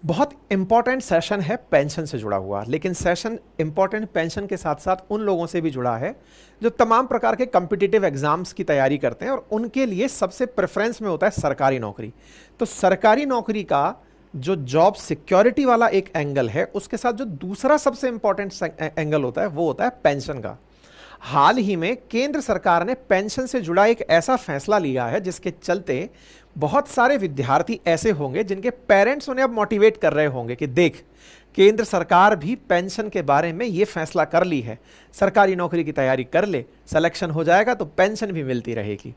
बहुत important session है pension से जुड़ा हुआ, लेकिन सेशन इंपॉर्टेंट पेंशन के साथ साथ उन लोगों से भी जुड़ा है जो तमाम प्रकार के कॉम्पिटिटिव एग्जाम्स की तैयारी करते हैं और उनके लिए सबसे प्रेफरेंस में होता है सरकारी नौकरी। तो सरकारी नौकरी का जो जॉब सिक्योरिटी वाला एक एंगल है, उसके साथ जो दूसरा सबसे इंपॉर्टेंट एंगल होता है वो होता है पेंशन का। हाल ही में केंद्र सरकार ने पेंशन से जुड़ा एक ऐसा फैसला लिया है जिसके चलते बहुत सारे विद्यार्थी ऐसे होंगे जिनके पेरेंट्स उन्हें अब मोटिवेट कर रहे होंगे कि देख, केंद्र सरकार भी पेंशन के बारे में ये फैसला कर ली है, सरकारी नौकरी की तैयारी कर ले, सिलेक्शन हो जाएगा तो पेंशन भी मिलती रहेगी।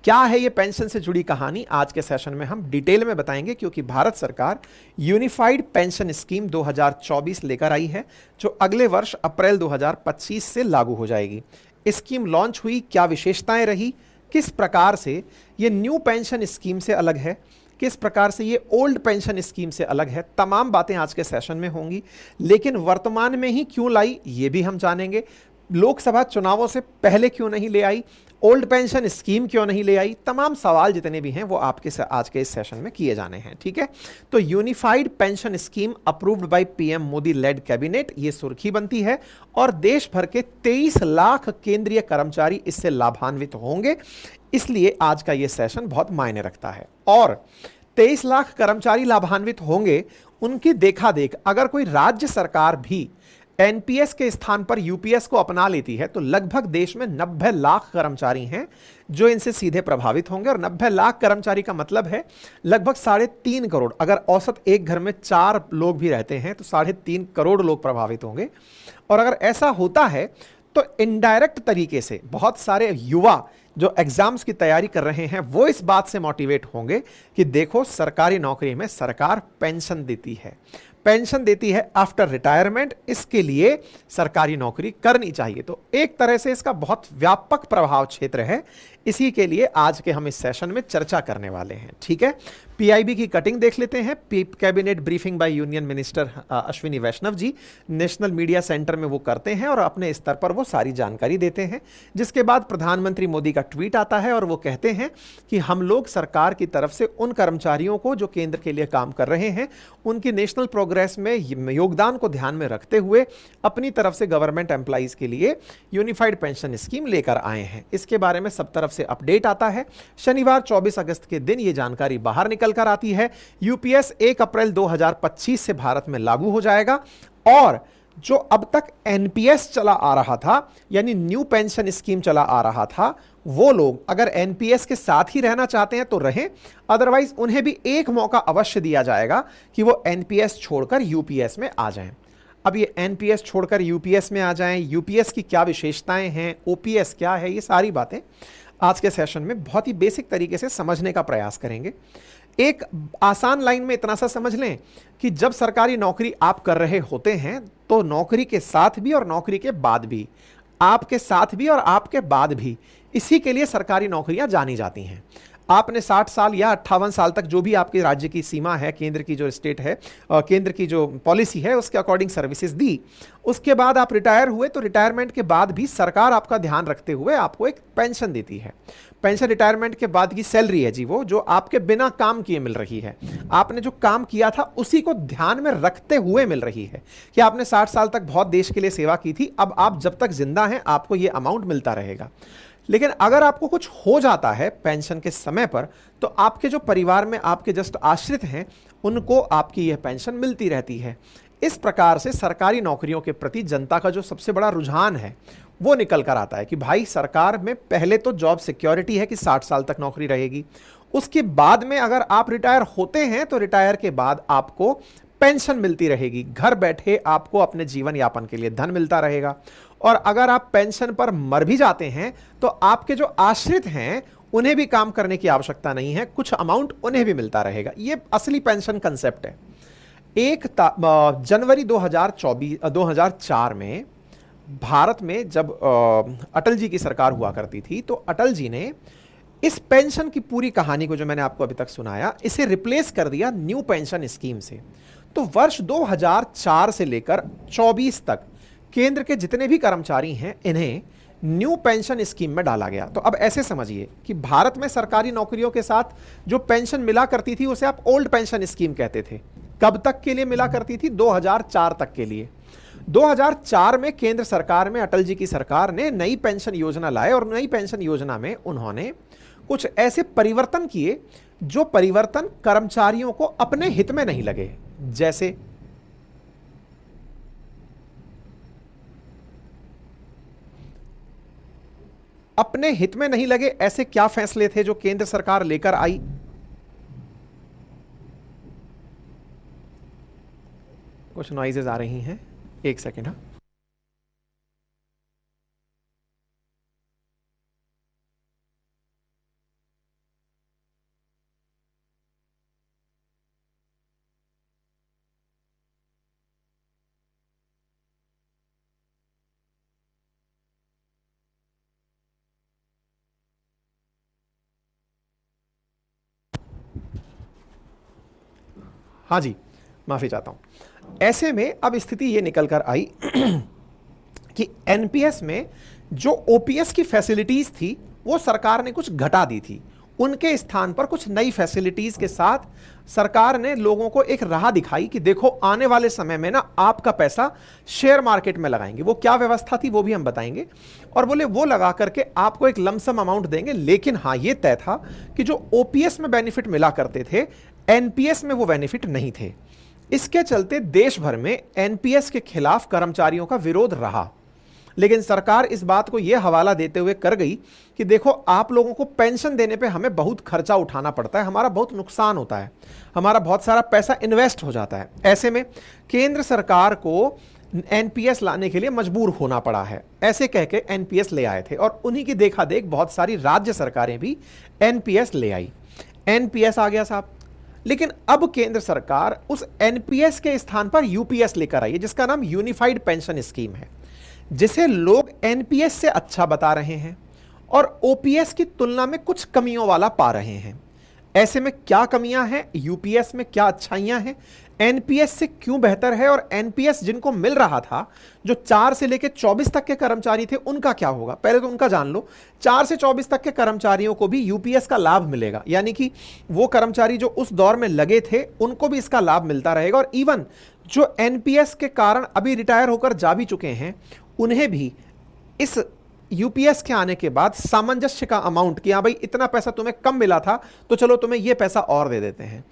क्या है ये पेंशन से जुड़ी कहानी, आज के सेशन में हम डिटेल में बताएंगे, क्योंकि भारत सरकार यूनिफाइड पेंशन स्कीम 2024 लेकर आई है जो अगले वर्ष अप्रैल 2025 से लागू हो जाएगी। स्कीम लॉन्च हुई, क्या विशेषताएं रही, किस प्रकार से ये न्यू पेंशन स्कीम से अलग है, किस प्रकार से ये ओल्ड पेंशन स्कीम से अलग है, तमाम बातें आज के सेशन में होंगी। लेकिन वर्तमान में ही क्यों लाई ये भी हम जानेंगे। लोकसभा चुनावों से पहले क्यों नहीं ले आई, ओल्ड पेंशन स्कीम क्यों नहीं ले आई, तमाम सवाल जितने भी हैं वो आपके आज के इस सेशन में किए जाने हैं। ठीक है, तो unified pension scheme approved by PM Modi led cabinet, ये सुर्खी बनती है और देश भर के 23 लाख केंद्रीय कर्मचारी इससे लाभान्वित होंगे, इसलिए आज का ये सेशन बहुत मायने रखता है। और 23 लाख कर्मचारी लाभान्वित होंगे, उनकी देखा देख अगर कोई राज्य सरकार भी एनपीएस के स्थान पर यूपीएस को अपना लेती है तो लगभग देश में 90 लाख कर्मचारी हैं जो इनसे सीधे प्रभावित होंगे। और 90 लाख कर्मचारी का मतलब है लगभग 3.5 करोड़, अगर औसत एक घर में 4 लोग भी रहते हैं तो 3.5 करोड़ लोग प्रभावित होंगे। और अगर ऐसा होता है तो इनडायरेक्ट तरीके से बहुत सारे युवा जो एग्जाम्स की तैयारी कर रहे हैं वो इस बात से मोटिवेट होंगे कि देखो, सरकारी नौकरी में सरकार पेंशन देती है, पेंशन देती है आफ्टर रिटायरमेंट, इसके लिए सरकारी नौकरी करनी चाहिए। तो एक तरह से इसका बहुत व्यापक प्रभाव क्षेत्र है, इसी के लिए आज के हम इस सेशन में चर्चा करने वाले हैं। ठीक है, पीआईबी की कटिंग देख लेते हैं। Cabinet briefing by union minister Ashwini Vaishnaw ji national media centre में वो करते हैं और अपने स्तर पर वो सारी जानकारी देते हैं, जिसके बाद प्रधानमंत्री मोदी का ट्वीट आता है और वो कहते हैं कि हम लोग सरकार की तरफ से उन कर्मचारियों को जो केंद्र के लिए काम कर रहे हैं उनकी नेशनल प्रोग्रेस में योगदान को ध्यान में रखते हुए अपनी तरफ से गवर्नमेंट एम्प्लॉइज के लिए यूनिफाइड पेंशन स्कीम लेकर आए हैं। इसके बारे में सब तरफ से अपडेट आता है। शनिवार 24 अगस्त के दिन ये जानकारी बाहर निकल कर आती है। यूपीएस 1 अप्रैल 2025 से भारत में लागू हो जाएगा और जो अब तक एनपीएस चला आ रहा था, यानी न्यू पेंशन स्कीम चला आ रहा था, वो लोग अगर एनपीएस के साथ ही रहना चाहते हैं तो रहें, अदरवाइज उन्हें भी एक मौका अवश्य दिया जाएगा कि वो एनपीएस छोड़कर यूपीएस में आ जाएं। अब ये एनपीएस छोड़कर यूपीएस में आ जाएं, यूपीएस की क्या विशेषताएं हैं, ओपीएस क्या है, ये सारी बातें आज के सेशन में बहुत ही बेसिक तरीके से समझने का प्रयास करेंगे। एक आसान लाइन में इतना सा समझ लें कि जब सरकारी नौकरी आप कर रहे होते हैं तो नौकरी के साथ भी और नौकरी के बाद भी, आपके साथ भी और आपके बाद भी, इसी के लिए सरकारी नौकरियां जानी जाती हैं। आपने 60 साल या 58 साल तक जो भी आपके राज्य की सीमा है, केंद्र की जो स्टेट है, केंद्र की जो पॉलिसी है उसके अकॉर्डिंग सर्विसेज दी, उसके बाद आप रिटायर हुए तो रिटायरमेंट के बाद भी सरकार आपका ध्यान रखते हुए आपको एक पेंशन देती है। पेंशन रिटायरमेंट के बाद की सैलरी है जी, वो जो आपके बिना काम किए मिल रही है, आपने जो काम किया था उसी को ध्यान में रखते हुए मिल रही है कि आपने 60 साल तक बहुत देश के लिए सेवा की थी, अब आप जब तक जिंदा हैं आपको ये अमाउंट मिलता रहेगा। लेकिन अगर आपको कुछ हो जाता है पेंशन के समय पर तो आपके जो परिवार में आपके जस्ट आश्रित हैं उनको आपकी यह पेंशन मिलती रहती है। इस प्रकार से सरकारी नौकरियों के प्रति जनता का जो सबसे बड़ा रुझान है वो निकल कर आता है कि भाई, सरकार में पहले तो जॉब सिक्योरिटी है कि 60 साल तक नौकरी रहेगी, उसके बाद में अगर आप रिटायर होते हैं तो रिटायर के बाद आपको पेंशन मिलती रहेगी, घर बैठे आपको अपने जीवन यापन के लिए धन मिलता रहेगा। और अगर आप पेंशन पर मर भी जाते हैं तो आपके जो आश्रित हैं उन्हें भी काम करने की आवश्यकता नहीं है, कुछ अमाउंट उन्हें भी मिलता रहेगा। ये असली पेंशन कंसेप्ट है। 1 जनवरी 2004 में भारत में जब अटल जी की सरकार हुआ करती थी तो अटल जी ने इस पेंशन की पूरी कहानी को, जो मैंने आपको अभी तक सुनाया, इसे रिप्लेस कर दिया न्यू पेंशन स्कीम से। तो वर्ष 2004 से लेकर 24 तक केंद्र के जितने भी कर्मचारी हैं इन्हें न्यू पेंशन स्कीम में डाला गया। तो अब ऐसे समझिए कि भारत में सरकारी नौकरियों के साथ जो पेंशन मिला करती थी उसे आप ओल्ड पेंशन स्कीम कहते थे, कब तक के लिए मिला करती थी? 2004 तक के लिए। 2004 में केंद्र सरकार में अटल जी की सरकार ने नई पेंशन योजना लाए और नई पेंशन योजना में उन्होंने कुछ ऐसे परिवर्तन किए जो परिवर्तन कर्मचारियों को अपने हित में नहीं लगे। जैसे अपने हित में नहीं लगे ऐसे क्या फैसले थे जो केंद्र सरकार लेकर आई? कुछ नॉइजेस आ रही हैं, एक सेकेंड। हाँ जी, माफी चाहता हूं। ऐसे में अब स्थिति ये निकल कर आई कि एनपीएस में जो ओपीएस की फैसिलिटीज थी वो सरकार ने कुछ घटा दी थी। उनके स्थान पर कुछ नई फैसिलिटीज के साथ सरकार ने लोगों को एक राह दिखाई कि देखो आने वाले समय में ना आपका पैसा शेयर मार्केट में लगाएंगे। वो क्या व्यवस्था थी वो भी हम बताएंगे। और बोले वो लगा करके आपको एक लमसम अमाउंट देंगे, लेकिन हाँ ये तय था कि जो ओपीएस में बेनिफिट मिला करते थे एनपीएस में वो बेनिफिट नहीं थे। इसके चलते देश भर में एनपीएस के खिलाफ कर्मचारियों का विरोध रहा, लेकिन सरकार इस बात को यह हवाला देते हुए कर गई कि देखो आप लोगों को पेंशन देने पे हमें बहुत खर्चा उठाना पड़ता है, हमारा बहुत नुकसान होता है, हमारा बहुत सारा पैसा इन्वेस्ट हो जाता है। ऐसे में केंद्र सरकार को एनपीएस लाने के लिए मजबूर होना पड़ा है। ऐसे कह के एनपीएस ले आए थे और उन्हीं की देखा देख बहुत सारी राज्य सरकारें भी एनपीएस ले आई। एनपीएस आ गया साहब, लेकिन अब केंद्र सरकार उस एनपीएस के स्थान पर यूपीएस लेकर आई है, जिसका नाम यूनिफाइड पेंशन स्कीम है, जिसे लोग एनपीएस से अच्छा बता रहे हैं और ओपीएस की तुलना में कुछ कमियों वाला पा रहे हैं। ऐसे में क्या कमियां हैं, यूपीएस में क्या अच्छाइयां हैं, एनपीएस से क्यों बेहतर है, और एनपीएस जिनको मिल रहा था जो 4 से लेकर 24 तक के कर्मचारी थे उनका क्या होगा? पहले तो उनका जान लो। 4 से 24 तक के कर्मचारियों को भी यूपीएस का लाभ मिलेगा, यानी कि वो कर्मचारी जो उस दौर में लगे थे उनको भी इसका लाभ मिलता रहेगा। और इवन जो एनपीएस के कारण अभी रिटायर होकर जा भी चुके हैं उन्हें भी इस यूपीएस के आने के बाद सामंजस्य का अमाउंट कि हाँ भाई इतना पैसा तुम्हें कम मिला था तो चलो तुम्हें ये पैसा और दे देते हैं।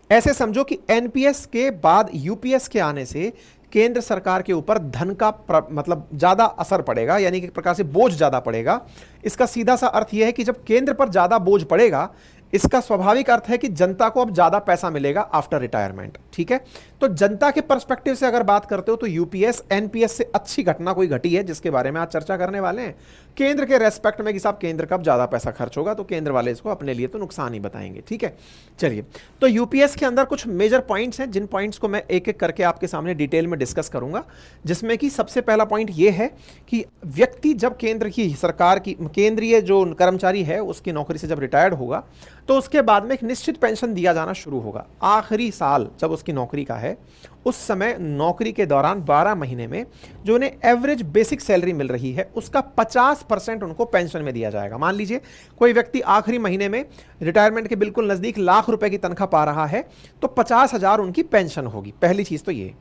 ऐसे समझो कि एनपीएस के बाद यूपीएस के आने से केंद्र सरकार के ऊपर धन का मतलब ज्यादा असर पड़ेगा, यानी कि एक प्रकार से बोझ ज्यादा पड़ेगा। इसका सीधा सा अर्थ यह है कि जब केंद्र पर ज्यादा बोझ पड़ेगा इसका स्वाभाविक अर्थ है कि जनता को अब ज्यादा पैसा मिलेगा आफ्टर रिटायरमेंट। ठीक है, तो जनता के पर्सपेक्टिव से अगर बात करते हो तो यूपीएस एनपीएस से अच्छी घटना कोई घटी है जिसके बारे में आज चर्चा करने वाले हैं, केंद्र के रेस्पेक्ट में कि साहब केंद्र का ज्यादा पैसा खर्च होगा तो केंद्र वाले इसको अपने लिए तो नुकसान ही बताएंगे। ठीक है, चलिए, तो यूपीएस के अंदर कुछ मेजर पॉइंट्स हैं जिन पॉइंट्स को मैं एक एक करके आपके सामने डिटेल में डिस्कस करूंगा, जिसमें कि सबसे पहला पॉइंट यह है कि व्यक्ति जब केंद्र की सरकार की केंद्रीय जो कर्मचारी है उसकी नौकरी से जब रिटायर्ड होगा तो उसके बाद में एक निश्चित पेंशन दिया जाना शुरू होगा। आखिरी साल जब उसकी नौकरी का है उस समय नौकरी के दौरान 12 महीने में जो उन्हें एवरेज बेसिक सैलरी मिल रही है उसका 50% उनको पेंशन में दिया जाएगा। मान लीजिए कोई व्यक्ति आखिरी महीने में रिटायरमेंट के बिल्कुल नजदीक लाख रुपए की तनख्वाह पा रहा है तो 50,000 उनकी पेंशन होगी। पहली चीज तो ये,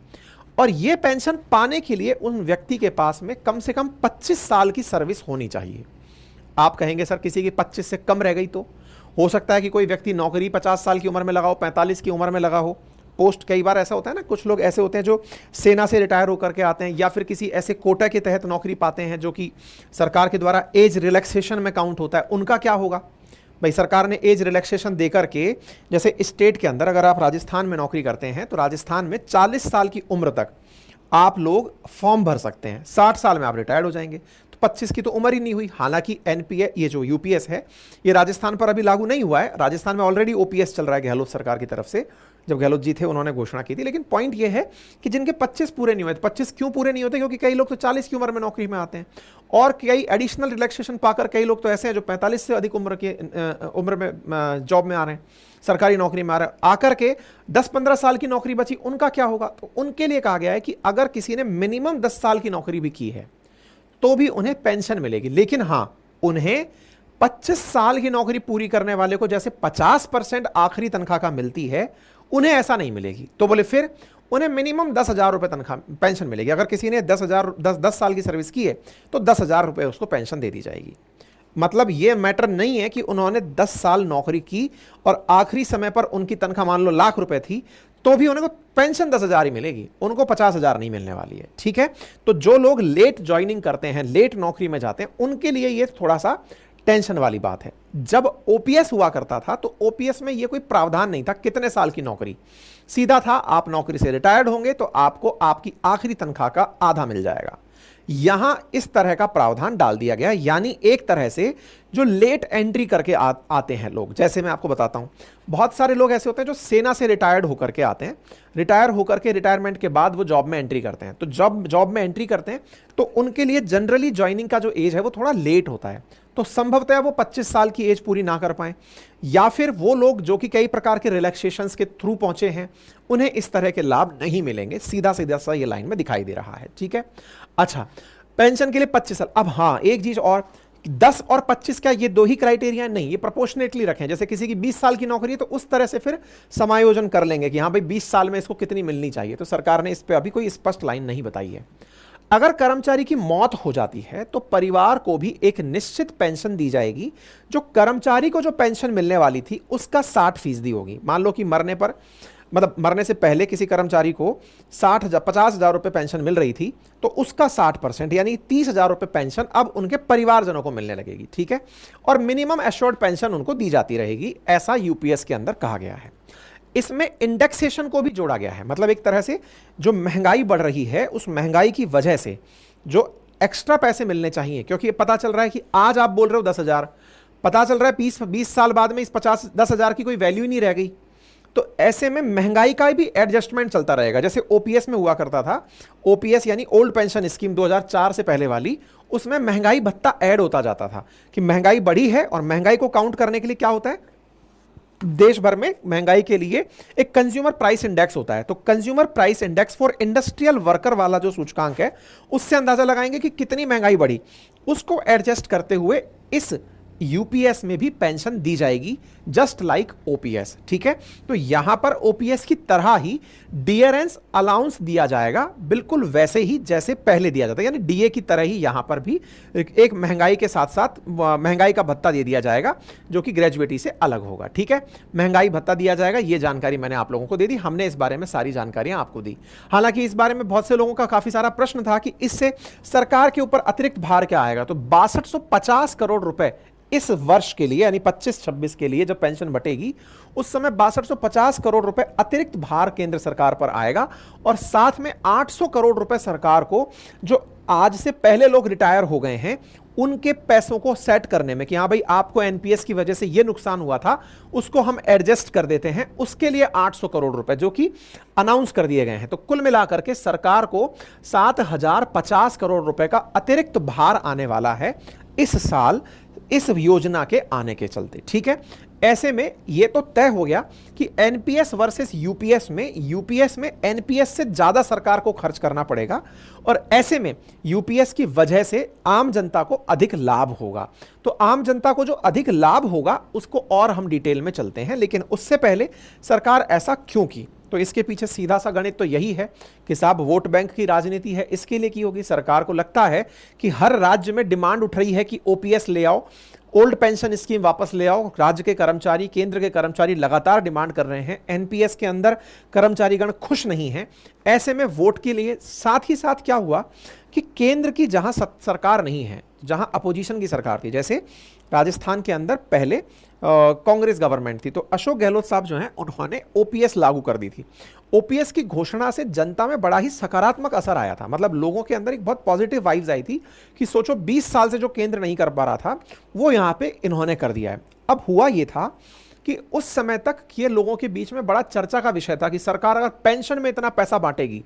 और ये पेंशन पाने के लिए उन व्यक्ति के पास में कम से कम 25 साल की सर्विस होनी चाहिए। आप कहेंगे सर किसी की 25 से कम रह गई तो हो सकता है कि कोई व्यक्ति नौकरी 50 साल की उम्र में लगा हो, 45 की उम्र में लगा हो। पोस्ट कई बार ऐसा होता है ना, कुछ लोग ऐसे होते हैं जो सेना से रिटायर होकर के आते हैं या फिर किसी ऐसे कोटा के तहत नौकरी पाते हैं जो कि सरकार के द्वारा एज रिलैक्सेशन में काउंट होता है। उनका क्या होगा भाई? सरकार ने एज रिलैक्सेशन देकर के, जैसे स्टेट के अंदर अगर आप राजस्थान में नौकरी करते हैं तो राजस्थान में 40 साल की उम्र तक आप लोग फॉर्म भर सकते हैं, 60 साल में आप रिटायर्ड हो जाएंगे। 25 की तो उम्र ही नहीं हुई। हालांकि एनपीए ये जो यूपीएस है ये राजस्थान पर अभी लागू नहीं हुआ है, राजस्थान में ऑलरेडी ओपीएस चल रहा है गहलोत सरकार की तरफ से, जब गहलोत जी थे उन्होंने घोषणा की थी। लेकिन पॉइंट ये है कि जिनके 25 पूरे नहीं हुए, 25 क्यों पूरे नहीं होते? क्योंकि कई लोग तो 40 की उम्र में नौकरी में आते हैं और कई एडिशनल रिलैक्सेशन पाकर कई लोग तो ऐसे हैं जो 45 से अधिक उम्र में जॉब में आ रहे हैं, सरकारी नौकरी में आ रहे हैं। आकर के 10-15 साल की नौकरी बची, उनका क्या होगा? तो उनके लिए कहा गया है कि अगर किसी ने मिनिमम 10 साल की नौकरी भी की है तो भी उन्हें पेंशन मिलेगी। लेकिन हां, उन्हें 25 साल की नौकरी पूरी करने वाले को जैसे 50% आखिरी तनख्वाह का मिलती है, उन्हें ऐसा नहीं मिलेगी। तो बोले फिर उन्हें मिनिमम 10,000 रुपये तनख्वाह पेंशन मिलेगी। अगर किसी ने 10 साल की सर्विस की है तो 10,000 रुपये उसको पेंशन दे दी जाएगी। मतलब ये मैटर नहीं है कि उन्होंने 10 साल नौकरी की और आखिरी समय पर उनकी तनख्वाह मान लो लाख रुपए थी तो भी उनको पेंशन 10,000 ही मिलेगी, उनको 50,000 नहीं मिलने वाली है। ठीक है, तो जो लोग लेट ज्वाइनिंग करते हैं, लेट नौकरी में जाते हैं, उनके लिए ये थोड़ा सा टेंशन वाली बात है। जब ओपीएस हुआ करता था तो ओपीएस में ये कोई प्रावधान नहीं था कितने साल की नौकरी, सीधा था आप नौकरी से रिटायर्ड होंगे तो आपको आपकी आखिरी तनख्वाह का आधा मिल जाएगा। यहां इस तरह का प्रावधान डाल दिया गया, यानी एक तरह से जो लेट एंट्री करके आते हैं लोग, जैसे मैं आपको बताता हूं, बहुत सारे लोग ऐसे होते हैं जो सेना से रिटायर्ड होकर के आते हैं, रिटायर होकर के रिटायरमेंट के बाद वो जॉब में एंट्री करते हैं। तो जॉब में एंट्री करते हैं तो उनके लिए जनरली ज्वाइनिंग का जो एज है वो थोड़ा लेट होता है, तो संभवतः वो 25 साल की एज पूरी ना कर पाए, या फिर वो लोग जो कि कई प्रकार के रिलैक्सेशंस के थ्रू पहुंचे हैं उन्हें इस तरह के लाभ नहीं मिलेंगे। सीधा सीधा सा ये लाइन में दिखाई दे रहा है। ठीक है, अच्छा, पेंशन के लिए 25 साल। अब हाँ, एक चीज और, 10 और 25 का ये दो ही क्राइटेरिया नहीं, ये प्रोपोर्शनेटली रखें। जैसे किसी की 20 साल की नौकरी है तो उस तरह से फिर समायोजन कर लेंगे कि हाँ भाई 20 साल में इसको कितनी मिलनी चाहिए। तो सरकार ने इस पर अभी कोई स्पष्ट लाइन नहीं बताई है। अगर कर्मचारी की मौत हो जाती है तो परिवार को भी एक निश्चित पेंशन दी जाएगी, जो कर्मचारी को जो पेंशन मिलने वाली थी उसका 60% होगी। मान लो कि मरने पर, मतलब मरने से पहले किसी कर्मचारी को 50,000 रुपये पेंशन मिल रही थी तो उसका 60% यानी 30,000 रुपये पेंशन अब उनके परिवारजनों को मिलने लगेगी। ठीक है, और मिनिमम एश्योर्ड पेंशन उनको दी जाती रहेगी, ऐसा यूपीएस के अंदर कहा गया है। इसमें इंडेक्सेशन को भी जोड़ा गया है, मतलब एक तरह से जो महंगाई बढ़ रही है उस महंगाई की वजह से जो एक्स्ट्रा पैसे मिलने चाहिए, क्योंकि पता चल रहा है कि आज आप बोल रहे हो 10,000, पता चल रहा है 20 साल बाद में इस 10,000 की कोई वैल्यू ही नहीं रह गई। तो ऐसे में महंगाई का भी एडजस्टमेंट चलता रहेगा। जैसे ओपीएस में हुआ करता था, ओपीएस यानी ओल्ड पेंशन स्कीम 2004 से पहले वाली, उसमें महंगाई भत्ता ऐड होता जाता था कि महंगाई बढ़ी है, और महंगाई को काउंट करने के लिए क्या होता है, देश भर में महंगाई के लिए एक कंज्यूमर प्राइस इंडेक्स होता है। तो consumer price index for industrial worker वाला जो सूचकांक है उससे अंदाजा लगाएंगे कि कितनी महंगाई बढ़ी, उसको एडजस्ट करते हुए इस यूपीएस में भी पेंशन दी जाएगी, जस्ट लाइक ओपीएस। ठीक है, तो यहां पर ओपीएस की तरह ही डियरेंस अलाउंस दिया जाएगा, बिल्कुल वैसे ही जैसे पहले दिया जाता है, यानी डीए की तरह ही यहां पर भी एक महंगाई के साथ साथ महंगाई का भत्ता दे दिया जाएगा जो कि ग्रेजुएटी से अलग होगा। ठीक है, महंगाई भत्ता दिया जाएगा, ये जानकारी मैंने आप लोगों को दे दी, हमने इस बारे में सारी जानकारियां आपको दी। हालांकि इस बारे में बहुत से लोगों का काफी सारा प्रश्न था कि इससे सरकार के ऊपर अतिरिक्त भार क्या आएगा। तो 6250 करोड़ रुपए इस वर्ष के लिए, यानी 25-26 के लिए जब पेंशन बटेगी उस समय 6250 करोड़ रुपए अतिरिक्त भार केंद्र सरकार पर आएगा, और साथ में 800 करोड़ रुपए सरकार को, जो आज से पहले लोग रिटायर हो गए हैं उनके पैसों को सेट करने में, कि हाँ भाई आपको एनपीएस की वजह से ये नुकसान हुआ था, उसको हम एडजस्ट कर देते हैं, उसके लिए 800 करोड़ रुपए जो कि अनाउंस कर दिए गए हैं। तो कुल मिलाकर के सरकार को 7,050 करोड़ रुपए का अतिरिक्त भार आने वाला है इस साल इस योजना के आने के चलते। ठीक है, ऐसे में यह तो तय हो गया कि एनपीएस वर्सेस यूपीएस में एनपीएस से ज्यादा सरकार को खर्च करना पड़ेगा, और ऐसे में यूपीएस की वजह से आम जनता को अधिक लाभ होगा। तो आम जनता को जो अधिक लाभ होगा उसको और हम डिटेल में चलते हैं, लेकिन उससे पहले सरकार ऐसा क्यों की, तो इसके पीछे सीधा सा गणित तो यही है कि साहब वोट बैंक की राजनीति है, इसके लिए की होगी। सरकार को लगता है कि हर राज्य में डिमांड उठ रही है कि ओपीएस ले आओ, ओल्ड पेंशन स्कीम वापस ले आओ, राज्य के कर्मचारी, केंद्र के कर्मचारी लगातार डिमांड कर रहे हैं, एनपीएस के अंदर कर्मचारीगण खुश नहीं हैं, ऐसे में वोट के लिए। साथ ही साथ क्या हुआ कि केंद्र की जहां सरकार नहीं है, जहां अपोजिशन की सरकार थी, जैसे राजस्थान के अंदर पहले कांग्रेस गवर्नमेंट थी, तो अशोक गहलोत साहब जो हैं उन्होंने ओपीएस लागू कर दी थी। ओपीएस की घोषणा से जनता में बड़ा ही सकारात्मक असर आया था, मतलब लोगों के अंदर एक बहुत पॉजिटिव वाइब्स आई थी कि सोचो 20 साल से जो केंद्र नहीं कर पा रहा था वो यहाँ पे इन्होंने कर दिया है। अब हुआ ये था कि उस समय तक ये लोगों के बीच में बड़ा चर्चा का विषय था कि सरकार अगर पेंशन में इतना पैसा बांटेगी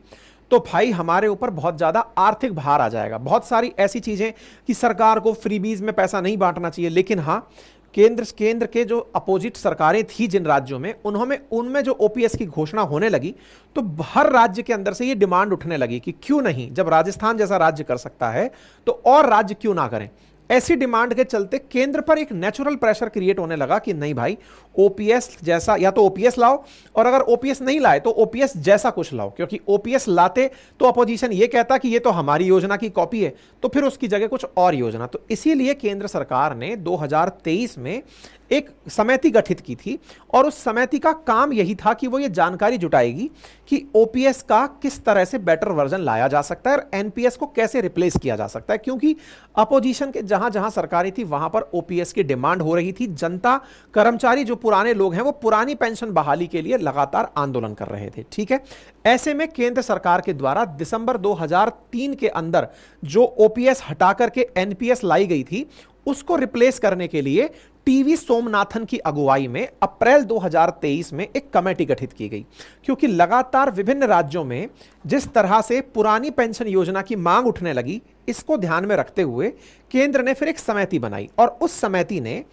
तो भाई हमारे ऊपर बहुत ज्यादा आर्थिक भार आ जाएगा। बहुत सारी ऐसी चीजें कि सरकार को फ्रीबीज में पैसा नहीं बांटना चाहिए, लेकिन हाँ केंद्र के जो अपोजिट सरकारें थी जिन राज्यों में, उनमें जो ओपीएस की घोषणा होने लगी तो हर राज्य के अंदर से ये डिमांड उठने लगी कि क्यों नहीं, जब राजस्थान जैसा राज्य कर सकता है तो और राज्य क्यों ना करें। ऐसी डिमांड के चलते केंद्र पर एक नेचुरल प्रेशर क्रिएट होने लगा कि नहीं भाई ओपीएस जैसा, या तो ओपीएस लाओ, और अगर ओपीएस नहीं लाए तो ओपीएस जैसा कुछ लाओ, क्योंकि ओपीएस लाते तो अपोजिशन ये कहता कि ये तो हमारी योजना की कॉपी है, तो फिर उसकी जगह कुछ और योजना। तो इसीलिए केंद्र सरकार ने 2023 में एक समिति गठित की थी, और उस समिति का काम यही था कि वो ये जानकारी जुटाएगी कि ओपीएस का किस तरह से बेटर वर्जन लाया जा सकता है और एनपीएस को कैसे रिप्लेस किया जा सकता है, क्योंकि अपोजिशन के जहां जहां सरकारें थी वहां पर ओपीएस की डिमांड हो रही थी। जनता, कर्मचारी जो पुराने लोग हैं वो पुरानी पेंशन बहाली के लिए लगातार आंदोलन कर रहे थे। ठीक है, ऐसे में केंद्र सरकार के द्वारा दिसंबर 2003 के अंदर जो ओपीएस हटा करके एनपीएस लाई गई थी, उसको रिप्लेस करने के लिए टीवी सोमनाथन की अगुवाई में अप्रैल 2023 में एक कमेटी गठित की गई, क्योंकि लगातार विभिन्न राज्यों में जिस तरह से पुरानी पेंशन योजना की मांग उठने लगी, इसको ध्यान में रखते हुए केंद्र ने फिर एक समिति बनाई, और उस समिति ने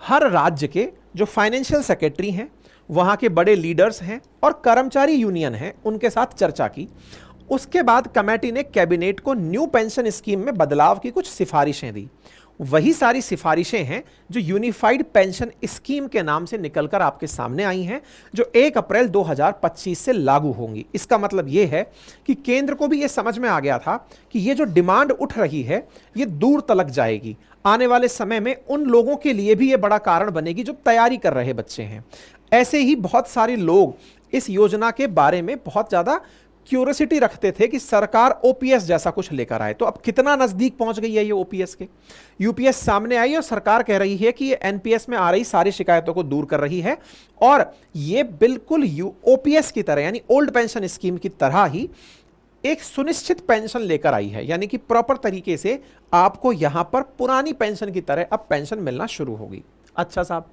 हर राज्य के जो फाइनेंशियल सेक्रेटरी हैं, वहां के बड़े लीडर्स हैं और कर्मचारी यूनियन हैं, उनके साथ चर्चा की। उसके बाद कमेटी ने कैबिनेट को न्यू पेंशन स्कीम में बदलाव की कुछ सिफारिशें दी। वही सारी सिफारिशें हैं जो यूनिफाइड पेंशन स्कीम के नाम से निकलकर आपके सामने आई हैं, जो 1 अप्रैल 2025 से लागू होंगी। इसका मतलब यह है कि केंद्र को भी यह समझ में आ गया था कि ये जो डिमांड उठ रही है ये दूर तलक जाएगी, आने वाले समय में उन लोगों के लिए भी ये बड़ा कारण बनेगी जो तैयारी कर रहे बच्चे हैं। ऐसे ही बहुत सारे लोग इस योजना के बारे में बहुत ज्यादा क्यूरियोसिटी रखते थे कि सरकार ओपीएस जैसा कुछ लेकर आए। तो अब कितना नजदीक पहुंच गई है ये ओपीएस के? यूपीएस सामने आई और सरकार कह रही है कि ये एनपीएस में आ रही सारी शिकायतों को दूर कर रही है, और ये बिल्कुल ओपीएस की तरह यानी ओल्ड पेंशन स्कीम की तरह ही एक सुनिश्चित पेंशन लेकर आई है, यानी कि प्रॉपर तरीके से आपको यहां पर पुरानी पेंशन की तरह अब पेंशन मिलना शुरू होगी। अच्छा साहब,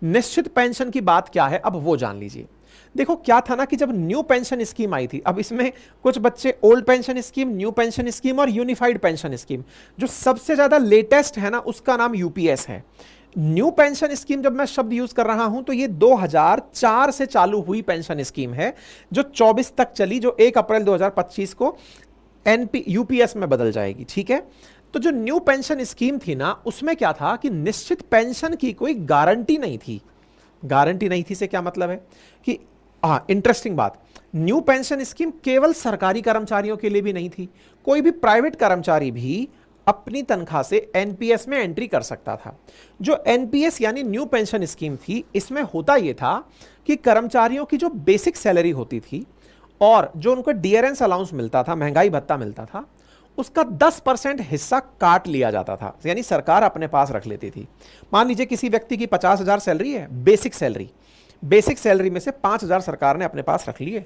निश्चित पेंशन की बात क्या है, अब वो जान लीजिए। देखो क्या था ना कि जब न्यू पेंशन स्कीम आई थी, अब इसमें कुछ बच्चे old pension scheme, new pension scheme और यूनिफाइड पेंशन स्कीम, जो सबसे ज्यादा लेटेस्ट है ना उसका नाम यूपीएस है। न्यू पेंशन स्कीम जब मैं शब्द यूज कर रहा हूं तो ये 2004 से चालू हुई पेंशन स्कीम है, जो 24 तक चली, जो 1 अप्रैल 2025 को यूपीएस में बदल जाएगी। ठीक है, तो जो न्यू पेंशन स्कीम थी ना, उसमें क्या था कि निश्चित पेंशन की कोई गारंटी नहीं थी। गारंटी नहीं थी से क्या मतलब है कि इंटरेस्टिंग बात, न्यू पेंशन स्कीम केवल सरकारी कर्मचारियों के लिए भी नहीं थी, कोई भी प्राइवेट कर्मचारी भी अपनी तनख्वाह से एनपीएस में एंट्री कर सकता था। जो एनपीएस यानी न्यू पेंशन स्कीम थी, इसमें होता यह था कि कर्मचारियों की जो बेसिक सैलरी होती थी और जो उनको डियरेंस अलाउंस मिलता था, महंगाई भत्ता मिलता था, उसका 10% हिस्सा काट लिया जाता था, यानी सरकार अपने पास रख लेती थी। मान लीजिए किसी व्यक्ति की 50,000 सैलरी है, बेसिक सैलरी में से 5,000 सरकार ने अपने पास रख लिए।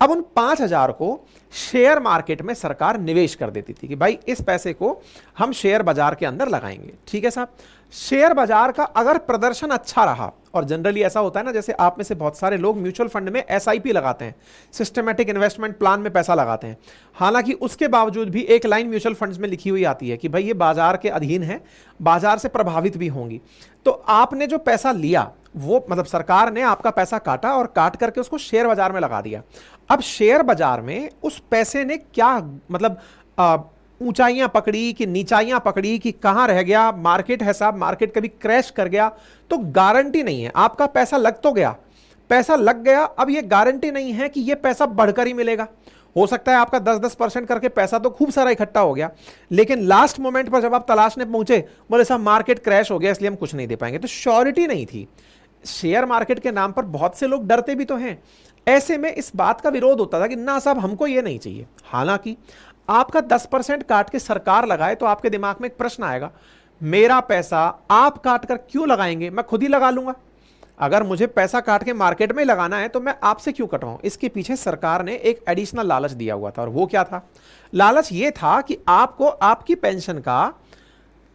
अब उन 5,000 को शेयर मार्केट में सरकार निवेश कर देती थी कि भाई इस पैसे को हम शेयर बाजार के अंदर लगाएंगे। ठीक है साहब, शेयर बाजार का अगर प्रदर्शन अच्छा रहा, और जनरली ऐसा होता है ना, जैसे आप में से बहुत सारे लोग म्यूचुअल फंड में एसआईपी लगाते हैं, सिस्टमैटिक इन्वेस्टमेंट प्लान में पैसा लगाते हैं, हालांकि उसके बावजूद भी एक लाइन म्यूचुअल फंड्स में लिखी हुई आती है कि भाई ये बाजार के अधीन है, बाजार से प्रभावित भी होंगी। तो आपने जो पैसा लिया वो मतलब सरकार ने आपका पैसा काटा और काट करके उसको शेयर बाजार में लगा दिया। अब शेयर बाजार में उस पैसे ने क्या मतलब ऊंचाइयां पकड़ी कि नीचाइयां पकड़ी कि कहां रह गया, मार्केट है साहब, मार्केट कभी क्रैश कर गया तो गारंटी नहीं है। आपका पैसा लग तो गया, पैसा लग गया, अब ये गारंटी नहीं है कि ये पैसा बढ़कर ही मिलेगा। हो सकता है आपका 10-10% करके पैसा तो खूब सारा इकट्ठा हो गया, लेकिन लास्ट मोमेंट पर जब आप तलाशने पहुंचे, बोले साहब मार्केट क्रैश हो गया इसलिए हम कुछ नहीं दे पाएंगे। तो श्योरिटी नहीं थी। शेयर मार्केट के नाम पर बहुत से लोग डरते भी तो हैं। ऐसे में इस बात का विरोध होता था कि ना साहब हमको ये नहीं चाहिए। हालांकि आपका 10% काट के सरकार लगाए तो आपके दिमाग में एक प्रश्न आएगा, मेरा पैसा आप काट कर क्यों लगाएंगे, मैं खुद ही लगा लूंगा। अगर मुझे पैसा काट के मार्केट में लगाना है तो मैं आपसे क्यों कटवाऊं। इसके पीछे सरकार ने एक एडिशनल लालच दिया हुआ था, और वो क्या था? लालच ये था कि आपको आपकी पेंशन का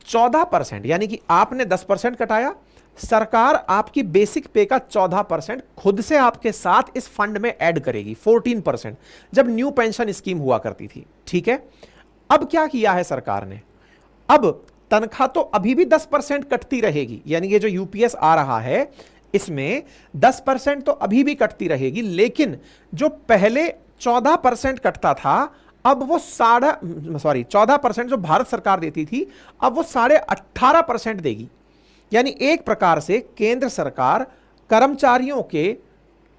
14% यानी कि आपने 10% कटाया, सरकार आपकी बेसिक पे का 14% खुद से आपके साथ इस फंड में ऐड करेगी, 14%, जब न्यू पेंशन स्कीम हुआ करती थी। ठीक है, अब क्या किया है सरकार ने, अब तनख्वाह तो अभी भी 10% कटती रहेगी, यानी ये जो यूपीएस आ रहा है इसमें 10% तो अभी भी कटती रहेगी, लेकिन जो पहले 14% कटता था अब वो 14% जो भारत सरकार देती थी अब वो 18.5% देगी। यानी एक प्रकार से केंद्र सरकार कर्मचारियों के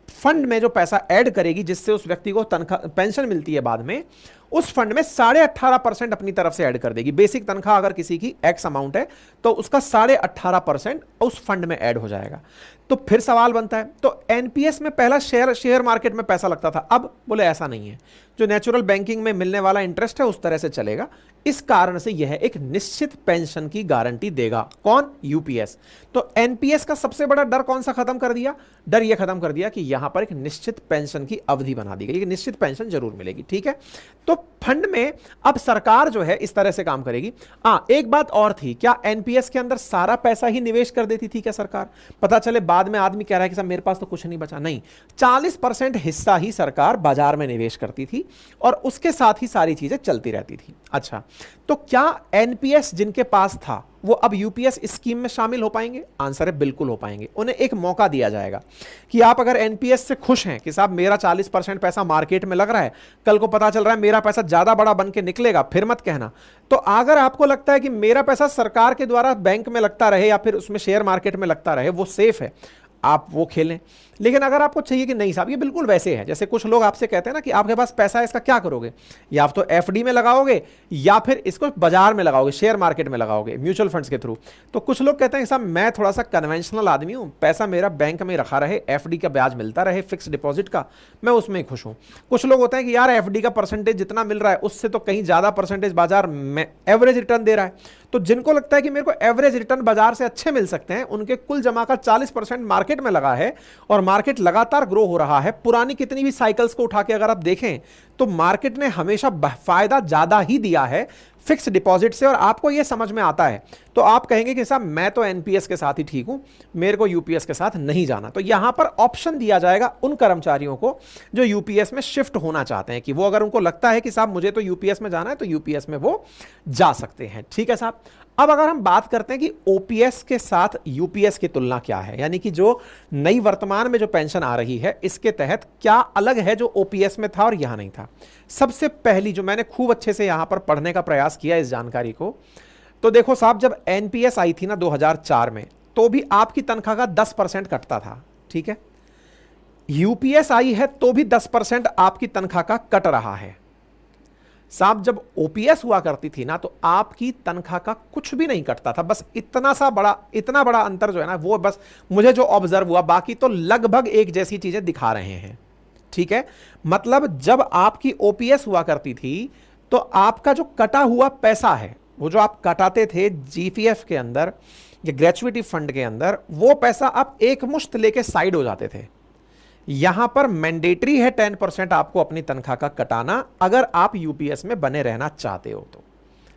फंड में जो पैसा ऐड करेगी जिससे उस व्यक्ति को तनख्वाह पेंशन मिलती है बाद में, उस फंड में 18.5% अपनी तरफ से ऐड कर देगी। बेसिक तनख्वाह अगर किसी की एक्स अमाउंट है तो उसका 18.5% उस फंड में ऐड हो जाएगा। तो फिर सवाल बनता है, तो एनपीएस में पहला शेयर मार्केट में पैसा लगता था, अब बोले ऐसा नहीं है, जो नेचुरल बैंकिंग में मिलने वाला इंटरेस्ट है उस तरह से चलेगा। इस कारण से यह एक निश्चित पेंशन की गारंटी देगा। कौन? यूपीएस। तो एनपीएस का सबसे बड़ा डर कौन सा खत्म कर दिया? डर यह खत्म कर दिया कि यहां पर एक निश्चित पेंशन की अवधि बना दी गई, निश्चित पेंशन जरूर मिलेगी। ठीक है, तो फंड में अब सरकार जो है इस तरह से काम करेगी। एक बात और थी, क्या एनपीएस के अंदर सारा पैसा ही निवेश कर देती थी क्या सरकार? पता चले बाद में आदमी कह रहा है कि साहब मेरे पास तो कुछ नहीं बचा। नहीं, 40% हिस्सा ही सरकार बाजार में निवेश करती थी और उसके साथ ही सारी चीजें चलती रहती थी। अच्छा, तो क्या एनपीएस जिनके पास था वो अब यूपीएस स्कीम में शामिल हो पाएंगे? आंसर है बिल्कुल हो पाएंगे। उन्हें एक मौका दिया जाएगा कि आप अगर एनपीएस से खुश हैं कि साहब मेरा 40% पैसा मार्केट में लग रहा है, कल को पता चल रहा है मेरा पैसा ज्यादा बड़ा बन के निकलेगा, फिर मत कहना। तो अगर आपको लगता है कि मेरा पैसा सरकार के द्वारा बैंक में लगता रहे या फिर उसमें शेयर मार्केट में लगता रहे, वो सेफ है, आप वो खेलें। लेकिन अगर आपको चाहिए कि नहीं साहब ये बिल्कुल वैसे है, जैसे कुछ लोग आपसे कहते हैं ना कि आपके पास पैसा है इसका क्या करोगे, या आप तो एफडी में लगाओगे या फिर इसको बाजार में लगाओगे, शेयर मार्केट में लगाओगे म्यूचुअल फंड्स के थ्रू। तो कुछ लोग कहते हैं साहब मैं थोड़ा सा कन्वेंशनल आदमी हूं, पैसा मेरा बैंक में रखा रहे, एफडी का ब्याज मिलता रहे, फिक्स डिपॉजिट का, मैं उसमें खुश हूं। कुछ लोग होते हैं कि यार एफडी का परसेंटेज जितना मिल रहा है उससे तो कहीं ज्यादा परसेंटेज बाजार में एवरेज रिटर्न दे रहा है। तो जिनको लगता है कि मेरे को एवरेज रिटर्न बाजार से अच्छे मिल सकते हैं, उनके कुल जमा का 40% मार्केट में लगा है और मार्केट लगातार ग्रो हो रहा है। पुरानी कितनी भी साइकिल्स को उठा के अगर आप देखें तो मार्केट ने हमेशा फायदा ज्यादा ही दिया है फिक्स डिपॉजिट से, और आपको यह समझ में आता है तो आप कहेंगे कि साहब मैं तो एनपीएस के साथ ही ठीक हूं, मेरे को यूपीएस के साथ नहीं जाना। तो यहां पर ऑप्शन दिया जाएगा उन कर्मचारियों को जो यूपीएस में शिफ्ट होना चाहते हैं, कि वो अगर उनको लगता है कि साहब मुझे तो यूपीएस में जाना है तो यूपीएस में वो जा सकते हैं। ठीक है साहब, अब अगर हम बात करते हैं कि ओपीएस के साथ यूपीएस की तुलना क्या है, यानी कि जो नई वर्तमान में जो पेंशन आ रही है इसके तहत क्या अलग है जो ओपीएस में था और यहां नहीं था। सबसे पहली जो मैंने खूब अच्छे से यहां पर पढ़ने का प्रयास किया इस जानकारी को, तो देखो साहब जब एनपीएस आई थी ना 2004 में, तो भी आपकी तनख्वाह का 10% कटता था। ठीक है, यूपीएस आई है तो भी 10% आपकी तनख्वाह का कट रहा है। साहब जब ओपीएस हुआ करती थी ना तो आपकी तनख्वाह का कुछ भी नहीं कटता था, बस इतना बड़ा अंतर जो है ना वो बस मुझे जो ऑब्जर्व हुआ, बाकी तो लगभग एक जैसी चीजें दिखा रहे हैं। ठीक है, मतलब जब आपकी ओपीएस हुआ करती थी तो आपका जो कटा हुआ पैसा है, वो जो आप कटाते थे जीपीएफ के अंदर या ग्रेचुइटी फंड के अंदर, वो पैसा आप एक मुश्त लेके साइड हो जाते थे। यहां पर मैंडेटरी है 10% आपको अपनी तनख्वाह का कटाना, अगर आप यूपीएस में बने रहना चाहते हो तो।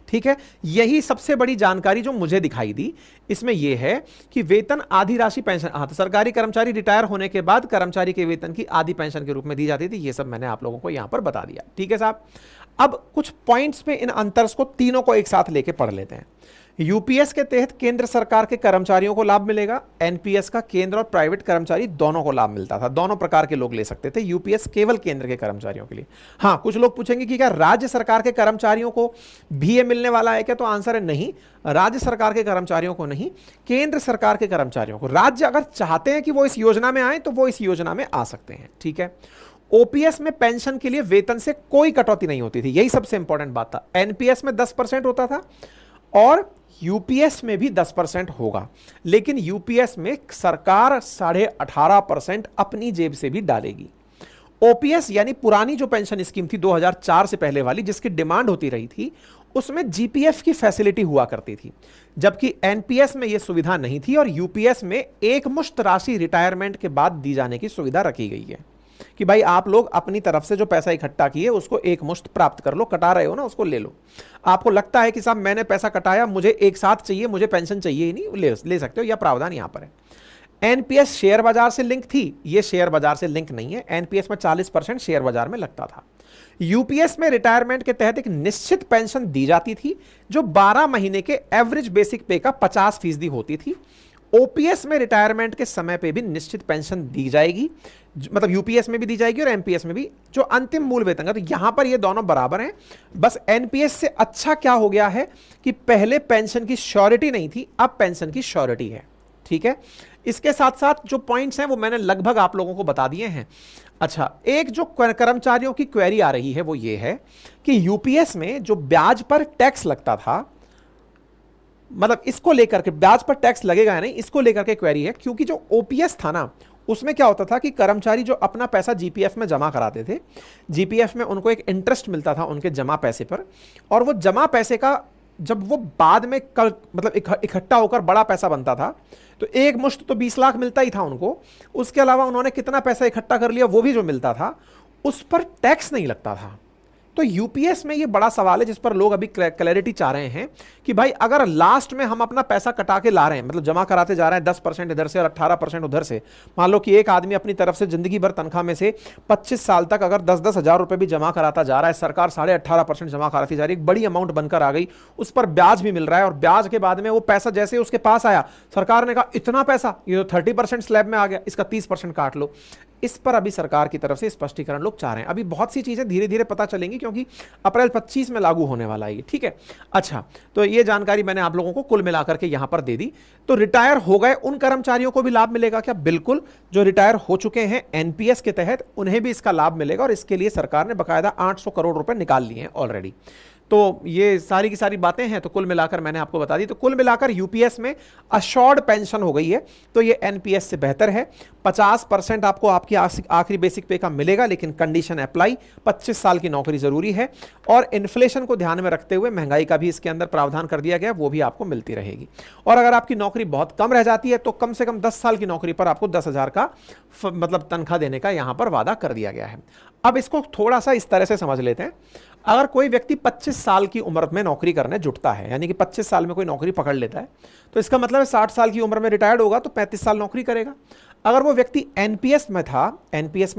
ठीक है, यही सबसे बड़ी जानकारी जो मुझे दिखाई दी इसमें यह है कि वेतन आधी राशि पेंशन, तो सरकारी कर्मचारी रिटायर होने के बाद कर्मचारी के वेतन की आधी पेंशन के रूप में दी जाती थी। यह सब मैंने आप लोगों को यहां पर बता दिया। ठीक है साहब, अब कुछ पॉइंट्स पे इन अंतर्स को तीनों को एक साथ लेके पढ़ लेते हैं। यूपीएस के तहत केंद्र सरकार के कर्मचारियों को लाभ मिलेगा, एनपीएस का केंद्र और प्राइवेट कर्मचारी दोनों को लाभ मिलता था, दोनों प्रकार के लोग ले सकते थे। यूपीएस केवल केंद्र के कर्मचारियों के लिए। हाँ, कुछ लोग पूछेंगे कि क्या राज्य सरकार के कर्मचारियों को भी ये मिलने वाला है क्या? तो आंसर है नहीं, राज्य सरकार के कर्मचारियों को नहीं, केंद्र सरकार के कर्मचारियों को। राज्य अगर चाहते हैं कि वो इस योजना में आए तो वो इस योजना में आ सकते हैं। ठीक है, ओपीएस में पेंशन के लिए वेतन से कोई कटौती नहीं होती थी, यही सबसे इंपॉर्टेंट बात था। एनपीएस में 10% होता था और यूपीएस में भी 10% होगा, लेकिन यूपीएस में सरकार 18.5% अपनी जेब से भी डालेगी। ओपीएस यानी पुरानी जो पेंशन स्कीम थी 2004 से पहले वाली, जिसकी डिमांड होती रही थी, उसमें जीपीएफ की फैसिलिटी हुआ करती थी, जबकि एनपीएस में यह सुविधा नहीं थी और यूपीएस में एक मुश्त राशि रिटायरमेंट के बाद दी जाने की सुविधा रखी गई है कि भाई आप लोग अपनी तरफ से जो पैसा इकट्ठा किए उसको एक मुश्त प्राप्त कर लो, कटा रहे हो ना उसको ले लो। आपको लगता है कि साहब मैंने पैसा कटाया, मुझे एक साथ चाहिए, मुझे पेंशन चाहिए ही नहीं, ले सकते हो, यह प्रावधान यहां पर है। एनपीएस शेयर बाजार से लिंक थी, यह शेयर बाजार से लिंक नहीं है। एनपीएस में 40% शेयर बाजार में लगता था। यूपीएस में रिटायरमेंट के तहत एक निश्चित पेंशन दी जाती थी जो 12 महीने के एवरेज बेसिक पे का 50% होती थी। ओपीएस में रिटायरमेंट के समय पे भी निश्चित पेंशन दी जाएगी, मतलब यूपीएस में भी दी जाएगी और एनपीएस में भी, जो अंतिम मूल वेतन का। तो यहां पर ये दोनों बराबर हैं, बस एनपीएस से अच्छा क्या हो गया है कि पहले पेंशन की श्योरिटी नहीं थी, अब पेंशन की श्योरिटी है। ठीक है, इसके साथ साथ जो पॉइंट्स हैं वो मैंने लगभग आप लोगों को बता दिए हैं। अच्छा, एक जो कर्मचारियों की क्वेरी आ रही है वो ये है कि यूपीएस में जो ब्याज पर टैक्स लगता था, मतलब इसको लेकर के ब्याज पर टैक्स लगेगा या नहीं, इसको लेकर के क्वेरी है। क्योंकि जो ओपीएस था ना, उसमें क्या होता था कि कर्मचारी जो अपना पैसा जीपीएफ में जमा कराते थे, जीपीएफ में उनको एक इंटरेस्ट मिलता था उनके जमा पैसे पर, और वो जमा पैसे का जब वो बाद में मतलब इकट्ठा होकर बड़ा पैसा बनता था, तो एक मुश्त तो 20 लाख मिलता ही था उनको, उसके अलावा उन्होंने कितना पैसा इकट्ठा कर लिया वो भी जो मिलता था, उस पर टैक्स नहीं लगता था। तो यूपीएस में ये बड़ा सवाल है जिस पर लोग अभी क्लैरिटी चाह रहे हैं कि भाई अगर लास्ट में हम अपना पैसा कटा के ला रहे हैं, मतलब जमा कराते जा रहे हैं 10% इधर से और 18% उधर से, मान लो कि एक आदमी अपनी तरफ से जिंदगी भर तनख्वाह में से 25 साल तक अगर 10-10 हजार रुपए भी जमा कराता जा रहा है, सरकार 18.5% जमा कराती जा रही है, एक बड़ी अमाउंट बनकर आ गई, उस पर ब्याज भी मिल रहा है, और ब्याज के बाद में वो पैसा जैसे उसके पास आया, सरकार ने कहा इतना पैसा, ये तो 30% स्लैब में आ गया, इसका 30% काट लो। इस पर अभी सरकार की तरफ से स्पष्टीकरण लोग चाह रहे हैं। अभी बहुत सी चीजें धीरे धीरे पता चलेंगी क्योंकि अप्रैल 25 में लागू होने वाला है, ठीक है। अच्छा, तो ये जानकारी मैंने आप लोगों को कुल मिलाकर के यहां पर दे दी। तो रिटायर हो गए उन कर्मचारियों को भी लाभ मिलेगा क्या? बिल्कुल, जो रिटायर हो चुके हैं एनपीएस के तहत उन्हें भी इसका लाभ मिलेगा, और इसके लिए सरकार ने बकायदा 800 करोड़ रुपए निकाल लिए हैं ऑलरेडी। तो ये सारी की सारी बातें हैं, तो कुल मिलाकर मैंने आपको बता दी। तो कुल मिलाकर यूपीएस में अशोर्ड पेंशन हो गई है, तो ये एनपीएस से बेहतर है। 50% आपको आपकी आखिरी बेसिक पे का मिलेगा, लेकिन कंडीशन अप्लाई, 25 साल की नौकरी जरूरी है, और इन्फ्लेशन को ध्यान में रखते हुए महंगाई का भी इसके अंदर प्रावधान कर दिया गया, वो भी आपको मिलती रहेगी। और अगर आपकी नौकरी बहुत कम रह जाती है तो कम से कम 10 साल की नौकरी पर आपको 10,000 का मतलब तनख्वाह देने का यहां पर वादा कर दिया गया है। अब इसको थोड़ा सा इस तरह से समझ लेते हैं। अगर कोई व्यक्ति 25 साल की उम्र में नौकरी करने जुटता है, यानी कि 25 साल में कोई नौकरी पकड़ लेता है, तो इसका मतलब है 60 साल की उम्र में रिटायर्ड होगा तो 35 साल नौकरी करेगा। अगर वो व्यक्ति एनपीएस में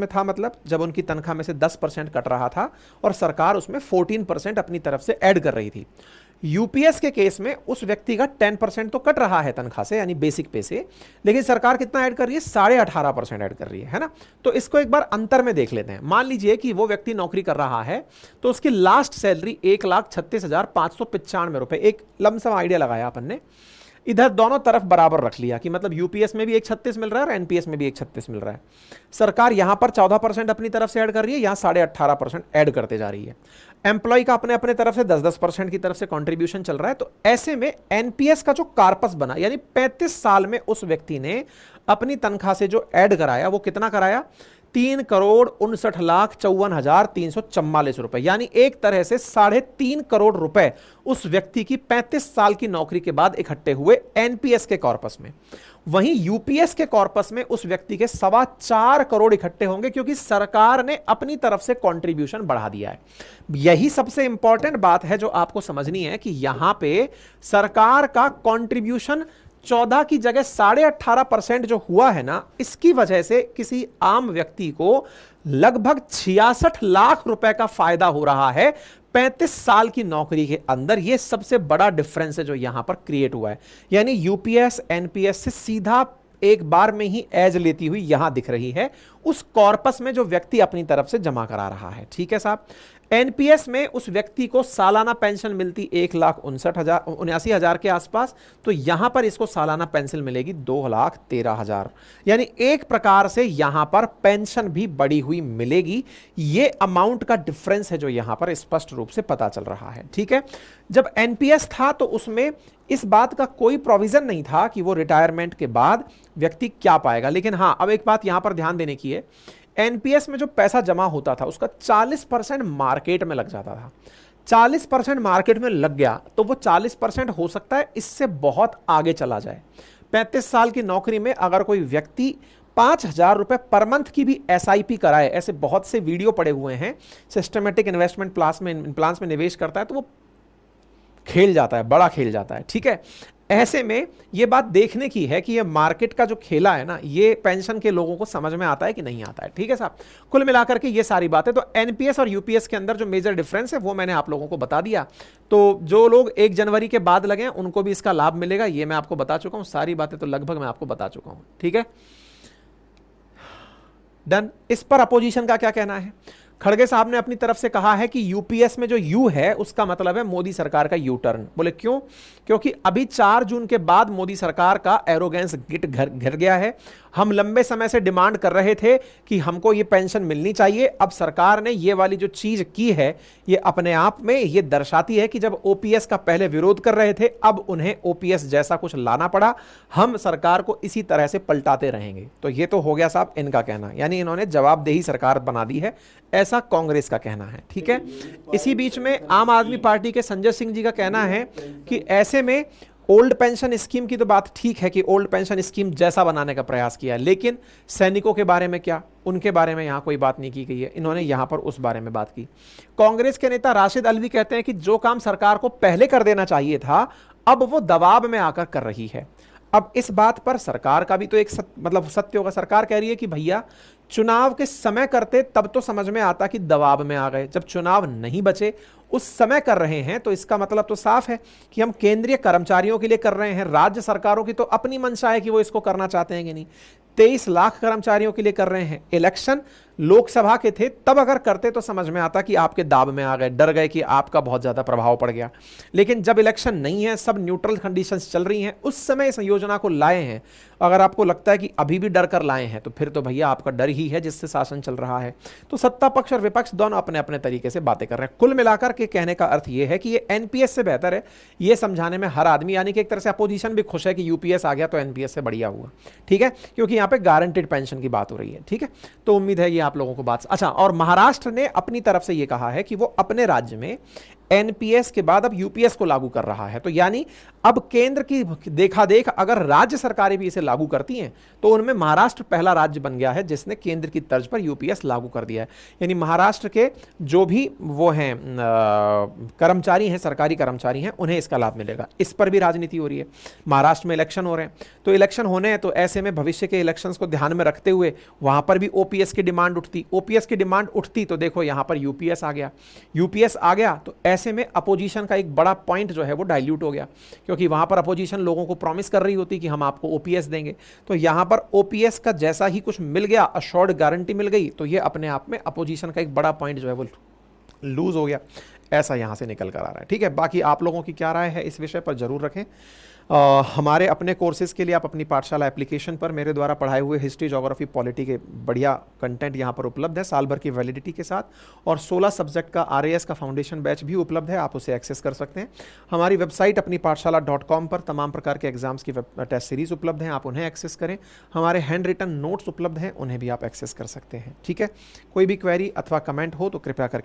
था मतलब जब उनकी तनख्वाह में से 10% कट रहा था और सरकार उसमें 14% अपनी तरफ से ऐड कर रही थी। यूपीएस के केस में उस व्यक्ति का 10% तो कट रहा है तनख्वाह से, यानी बेसिक पे से, लेकिन सरकार कितना ऐड कर रही है? 18.5% ऐड कर रही है ना। तो इसको एक बार अंतर में देख लेते हैं। मान लीजिए कि वो व्यक्ति नौकरी कर रहा है तो उसकी लास्ट सैलरी 1,36,595 रुपए, एक लमसम आइडिया लगाया अपन ने, इधर दोनों तरफ बराबर रख लिया कि मतलब यूपीएस में भी 1,36 मिल रहा है और एनपीएस में भी 1,36 मिल रहा है। सरकार यहां पर 14% अपनी तरफ से ऐड कर रही है, यहां 18.5% ऐड करते जा रही है। एम्प्लॉय का अपने अपने तरफ से 10% की तरफ से कंट्रीब्यूशन चल रहा है। तो ऐसे में एनपीएस का जो कार्पस बना, यानी 35 साल में उस व्यक्ति ने अपनी तनख्वाह से जो ऐड कराया वो कितना कराया? 3,59,54,344 रुपए, यानी एक तरह से 3.5 करोड़ रुपए उस व्यक्ति की 35 साल की नौकरी के बाद इकट्ठे हुए एनपीएस के कॉर्पस में। वहीं यूपीएस के कॉर्पस में उस व्यक्ति के 4.25 करोड़ इकट्ठे होंगे, क्योंकि सरकार ने अपनी तरफ से कंट्रीब्यूशन बढ़ा दिया है। यही सबसे इंपॉर्टेंट बात है जो आपको समझनी है कि यहां पे सरकार का कंट्रीब्यूशन 14 की जगह 18.5% जो हुआ है ना, इसकी वजह से किसी आम व्यक्ति को लगभग 66 लाख रुपए का फायदा हो रहा है 35 साल की नौकरी के अंदर। यह सबसे बड़ा डिफरेंस है जो यहां पर क्रिएट हुआ है, यानी यूपीएस एनपीएस से सीधा एक बार में ही एज लेती हुई यहां दिख रही है उस कॉर्पस में जो व्यक्ति अपनी तरफ से जमा करा रहा है। ठीक है साहब। एनपीएस में उस व्यक्ति को सालाना पेंशन मिलती 1,79,000 के आसपास, तो यहां पर इसको सालाना पेंशन मिलेगी 2,13,000, यानी एक प्रकार से यहां पर पेंशन भी बढ़ी हुई मिलेगी। ये अमाउंट का डिफरेंस है जो यहां पर स्पष्ट रूप से पता चल रहा है। ठीक है। जब एनपीएस था तो उसमें इस बात का कोई प्रोविजन नहीं था कि वो रिटायरमेंट के बाद व्यक्ति क्या पाएगा, लेकिन हां, अब एक बात यहां पर ध्यान देने की है, एनपीएस में जो पैसा जमा होता था उसका 40% मार्केट में लग जाता था। 40% मार्केट में लग गया तो वो 40% हो सकता है इससे बहुत आगे चला जाए। 35 साल की नौकरी में अगर कोई व्यक्ति 5,000 रुपए पर मंथ की भी एसआईपी कराए, ऐसे बहुत से वीडियो पड़े हुए हैं, सिस्टमेटिक इन्वेस्टमेंट प्लान्स में निवेश करता है तो वो खेल जाता है, बड़ा खेल जाता है। ठीक है। ऐसे में यह बात देखने की है कि यह मार्केट का जो खेला है ना, ये पेंशन के लोगों को समझ में आता है कि नहीं आता है। ठीक है साहब। कुल मिलाकर के ये सारी बातें, तो एनपीएस और यूपीएस के अंदर जो मेजर डिफरेंस है वो मैंने आप लोगों को बता दिया। तो जो लोग 1 जनवरी के बाद लगे हैं उनको भी इसका लाभ मिलेगा, ये मैं आपको बता चुका हूं। सारी बातें तो लगभग मैं आपको बता चुका हूं। ठीक है, डन। इस पर अपोजिशन का क्या कहना है? खड़गे साहब ने अपनी तरफ से कहा है कि यूपीएस में जो यू है उसका मतलब है मोदी सरकार का यू टर्न। बोले क्यों? क्योंकि अभी 4 जून के बाद मोदी सरकार का एरोगेंस घिर गया है। हम लंबे समय से डिमांड कर रहे थे कि हमको ये पेंशन मिलनी चाहिए। अब सरकार ने ये वाली जो चीज की है ये अपने आप में ये दर्शाती है कि जब ओपीएस का पहले विरोध कर रहे थे अब उन्हें ओपीएस जैसा कुछ लाना पड़ा। हम सरकार को इसी तरह से पलटाते रहेंगे। तो ये तो हो गया साहब इनका कहना, यानी इन्होंने जवाबदेही सरकार बना दी है, ऐसा कांग्रेस का कहना है। ठीक है, इसी बीच में आम आदमी पार्टी के संजय सिंह जी का कहना है कि ऐसे में ओल्ड पेंशन स्कीम की तो बात ठीक है कि ओल्ड पेंशन स्कीम जैसा बनाने का प्रयास किया, लेकिन सैनिकों के बारे में क्या, उनके बारे में यहां कोई बात नहीं की गई है। इन्होंने यहां पर उस बारे में बात की। कांग्रेस के नेता राशिद अलवी कहते हैं कि जो काम सरकार को पहले कर देना चाहिए था अब वो दबाव में आकर कर रही है। अब इस बात पर सरकार का भी तो एक मतलब सत्य होगा। सरकार कह रही है कि भैया चुनाव के समय करते तब तो समझ में आता कि दबाव में आ गए, जब चुनाव नहीं बचे उस समय कर रहे हैं तो इसका मतलब तो साफ है कि हम केंद्रीय कर्मचारियों के लिए कर रहे हैं। राज्य सरकारों की तो अपनी मंशा है कि वो इसको करना चाहते हैं कि नहीं। 23 लाख कर्मचारियों के लिए कर रहे हैं। इलेक्शन लोकसभा के थे तब अगर करते तो समझ में आता कि आपके दाब में आ गए, डर गए कि आपका बहुत ज्यादा प्रभाव पड़ गया। लेकिन जब इलेक्शन नहीं है, सब न्यूट्रल कंडीशंस चल रही हैं, उस समय इस योजना को लाए हैं। अगर आपको लगता है कि अभी भी डर कर लाए हैं तो फिर तो भैया आपका डर ही है जिससे शासन चल रहा है। तो सत्ता पक्ष और विपक्ष दोनों अपने अपने तरीके से बातें कर रहे हैं। कुल मिलाकर के कहने का अर्थ यह है कि ये एनपीएस से बेहतर है, ये समझाने में हर आदमी, यानी कि एक तरह से अपोजिशन भी खुश है कि यूपीएस आ गया तो एनपीएस से बढ़िया हुआ। ठीक है, क्योंकि यहाँ पे गारंटेड पेंशन की बात हो रही है। ठीक है, तो उम्मीद है ये आप लोगों को बात। अच्छा, और महाराष्ट्र ने अपनी तरफ से ये कहा है कि वो अपने राज्य में एनपीएस के बाद अब यूपीएस को लागू कर रहा है। तो यानी अब केंद्र की देखा देख अगर राज्य सरकारें भी इसे लागू करती हैं तो उनमें महाराष्ट्र पहला राज्य बन गया है जिसने केंद्र की तर्ज पर यूपीएस लागू कर दिया है। यानी महाराष्ट्र के जो भी वो हैं कर्मचारी हैं, सरकारी कर्मचारी हैं, उन्हें इसका लाभ मिलेगा। इस पर भी राजनीति हो रही है। महाराष्ट्र में इलेक्शन हो रहे हैं, तो इलेक्शन होने हैं, तो ऐसे में भविष्य के इलेक्शंस को ध्यान में रखते हुए वहां पर भी ओपीएस की डिमांड उठती। ओपीएस की डिमांड उठती तो देखो यहां पर यूपीएस आ गया। यूपीएस आ गया तो ऐसे में अपोजिशन का एक बड़ा पॉइंट जो है वो डाइल्यूट हो गया, क्योंकि वहां पर अपोजिशन लोगों को प्रॉमिस कर रही होती कि हम आपको ओपीएस देंगे। तो यहां पर ओपीएस का जैसा ही कुछ मिल गया, अश्योर्ड गारंटी मिल गई, तो ये अपने आप में अपोजिशन का एक बड़ा पॉइंट जो है वो लूज हो गया। ऐसा यहां से निकल कर आ रहा है। ठीक है, बाकी आप लोगों की क्या राय है इस विषय पर जरूर रखें। हमारे अपने कोर्सेज के लिए आप अपनी पाठशाला एप्लीकेशन पर मेरे द्वारा पढ़ाए हुए हिस्ट्री, ज्योग्राफी, पॉलिटी के बढ़िया कंटेंट यहाँ पर उपलब्ध है साल भर की वैलिडिटी के साथ, और 16 सब्जेक्ट का आरएएस का फाउंडेशन बैच भी उपलब्ध है, आप उसे एक्सेस कर सकते हैं। हमारी वेबसाइट अपनी पाठशाला.com पर तमाम प्रकार के एग्जाम्स की टेस्ट सीरीज उपलब्ध हैं, आप उन्हें एक्सेस करें। हमारे हैंड रिटन नोट्स उपलब्ध हैं, उन्हें भी आप एक्सेस कर सकते हैं। ठीक है, कोई भी क्वेरी अथवा कमेंट हो तो कृपया करके